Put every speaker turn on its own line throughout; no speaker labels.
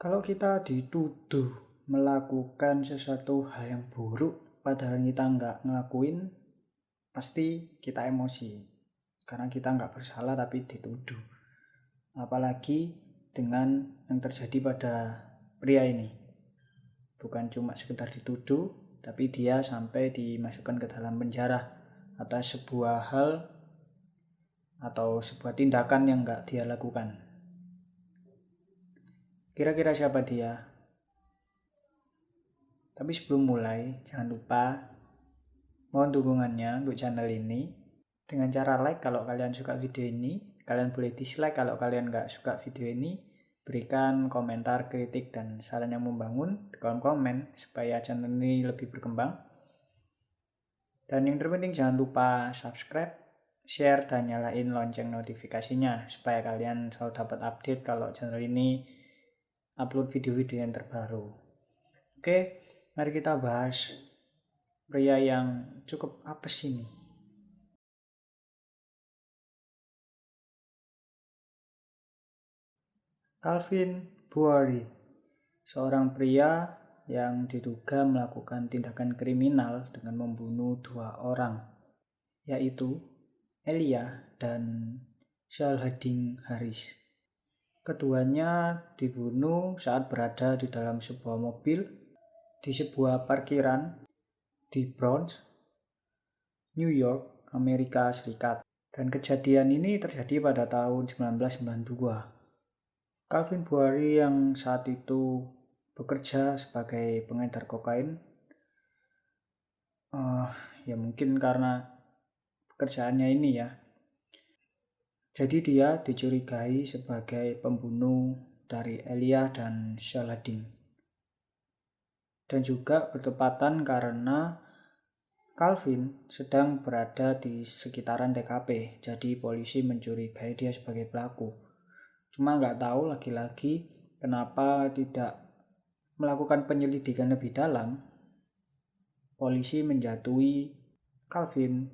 Kalau kita dituduh melakukan sesuatu hal yang buruk, padahal kita nggak ngelakuin, pasti kita emosi. Karena kita nggak bersalah tapi dituduh. Apalagi dengan yang terjadi pada pria ini. Bukan cuma sekedar dituduh, tapi dia sampai dimasukkan ke dalam penjara atas sebuah hal atau sebuah tindakan yang nggak dia lakukan. Kira-kira siapa dia? Tapi sebelum mulai, jangan lupa mohon dukungannya untuk channel ini dengan cara like kalau kalian suka video ini. Kalian boleh dislike kalau kalian nggak suka video ini. Berikan komentar, kritik, dan saran yang membangun di kolom komen supaya channel ini lebih berkembang. Dan yang terpenting jangan lupa subscribe, share, dan nyalain lonceng notifikasinya supaya kalian selalu dapat update kalau channel ini upload video-video yang terbaru. Oke, mari kita bahas pria yang cukup apes ini. Calvin Boari, seorang pria yang diduga melakukan tindakan kriminal dengan membunuh 2 orang, yaitu Elia dan Shalhadin Harris. Keduanya dibunuh saat berada di dalam sebuah mobil di sebuah parkiran di Bronx, New York, Amerika Serikat. Dan kejadian ini terjadi pada tahun 1992. Calvin Boari yang saat itu bekerja sebagai pengedar kokain, ya mungkin karena pekerjaannya ini ya, jadi dia dicurigai sebagai pembunuh dari Elia dan Shalhadin. Dan juga bertepatan karena Calvin sedang berada di sekitaran TKP, jadi polisi mencurigai dia sebagai pelaku. Cuma nggak tahu lagi-lagi kenapa tidak melakukan penyelidikan lebih dalam. Polisi menjatuhi Calvin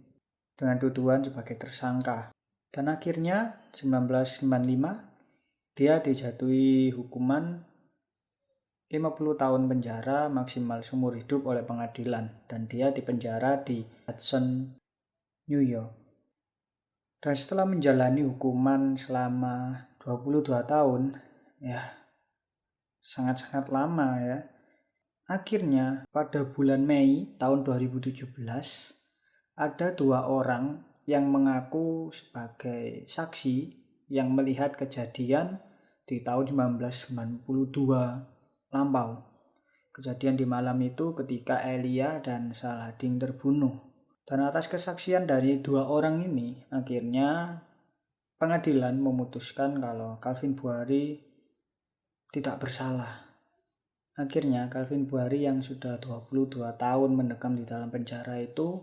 dengan tuduhan sebagai tersangka. Dan akhirnya 1995 dia dijatuhi hukuman 50 tahun penjara maksimal seumur hidup oleh pengadilan. Dan dia dipenjara di Hudson, New York. Dan setelah menjalani hukuman selama 22 tahun, ya sangat-sangat lama ya. Akhirnya pada bulan Mei tahun 2017 ada 2 orang yang mengaku sebagai saksi yang melihat kejadian di tahun 1992 lampau. Kejadian di malam itu ketika Elia dan Shalhadin terbunuh. Dan atas kesaksian dari 2 orang ini, akhirnya pengadilan memutuskan kalau Calvin Boari tidak bersalah. Akhirnya Calvin Boari yang sudah 22 tahun mendekam di dalam penjara itu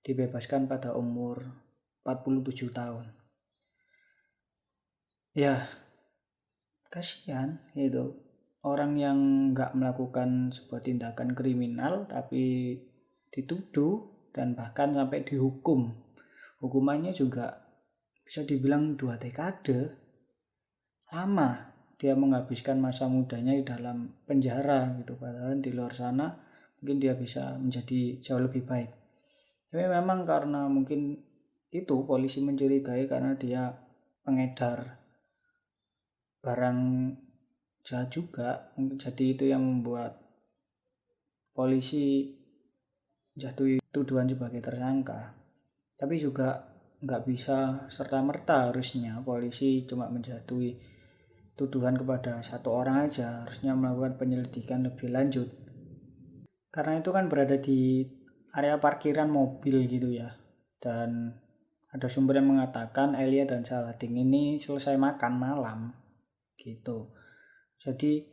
dibebaskan pada umur 47 tahun. Ya, kasihan itu. Orang yang nggak melakukan sebuah tindakan kriminal tapi dituduh dan bahkan sampai dihukum. Hukumannya juga bisa dibilang 2 dekade. Lama dia menghabiskan masa mudanya di dalam penjara gitu, padahal di luar sana mungkin dia bisa menjadi jauh lebih baik. Tapi memang karena mungkin itu polisi mencurigai karena dia pengedar barang jahat juga, jadi itu yang membuat polisi jatuhi tuduhan sebagai tersangka. Tapi juga nggak bisa serta-merta, harusnya polisi cuma menjatuhi tuduhan kepada 1 orang aja, harusnya melakukan penyelidikan lebih lanjut. Karena itu kan berada di area parkiran mobil gitu ya. Dan ada sumber yang mengatakan Elia dan Shalhadin ini selesai makan malam gitu. Jadi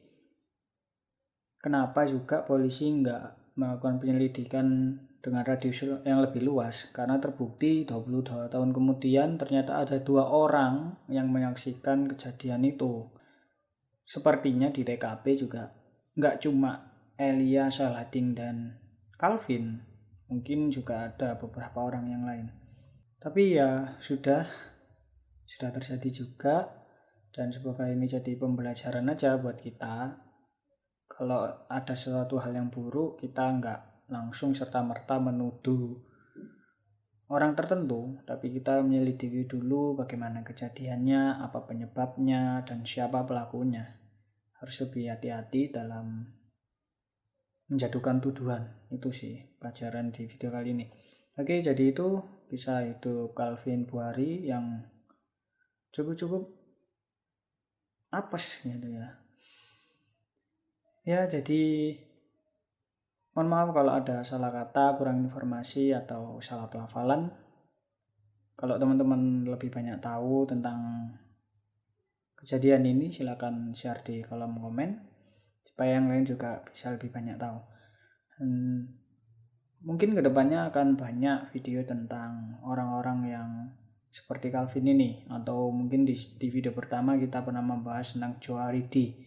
kenapa juga polisi nggak melakukan penyelidikan dengan radius yang lebih luas, karena terbukti 22 tahun kemudian ternyata ada 2 orang yang menyaksikan kejadian itu. Sepertinya di TKP juga nggak cuma Elia, Shalhadin, dan Calvin, mungkin juga ada beberapa orang yang lain. Tapi ya sudah terjadi juga, Dan semoga ini jadi pembelajaran aja buat kita. Kalau ada sesuatu hal yang buruk, kita nggak langsung serta-merta menuduh orang tertentu, tapi kita menyelidiki dulu bagaimana kejadiannya, apa penyebabnya, dan siapa pelakunya. Harus lebih hati-hati dalam menjatuhkan tuduhan. Itu sih pelajaran di video kali ini. Oke, jadi itu kisah hidup Calvin Buhari yang cukup apes gitu ya. Ya, jadi mohon maaf kalau ada salah kata, kurang informasi, atau salah pelafalan. Kalau teman-teman lebih banyak tahu tentang kejadian ini, silakan share di kolom komen supaya yang lain juga bisa lebih banyak tahu. Mungkin kedepannya akan banyak video tentang orang-orang yang seperti Calvin ini, atau mungkin di video pertama kita pernah membahas tentang Joe Haridi,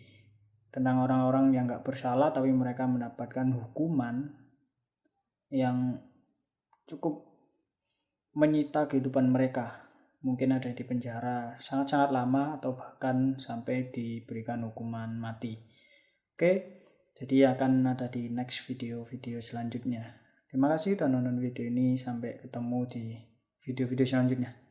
tentang orang-orang yang gak bersalah tapi mereka mendapatkan hukuman yang cukup menyita kehidupan mereka. Mungkin ada di penjara sangat-sangat lama atau bahkan sampai diberikan hukuman mati. Oke, jadi akan ada di next video-video selanjutnya. Terima kasih sudah nonton video ini, sampai ketemu di video-video selanjutnya.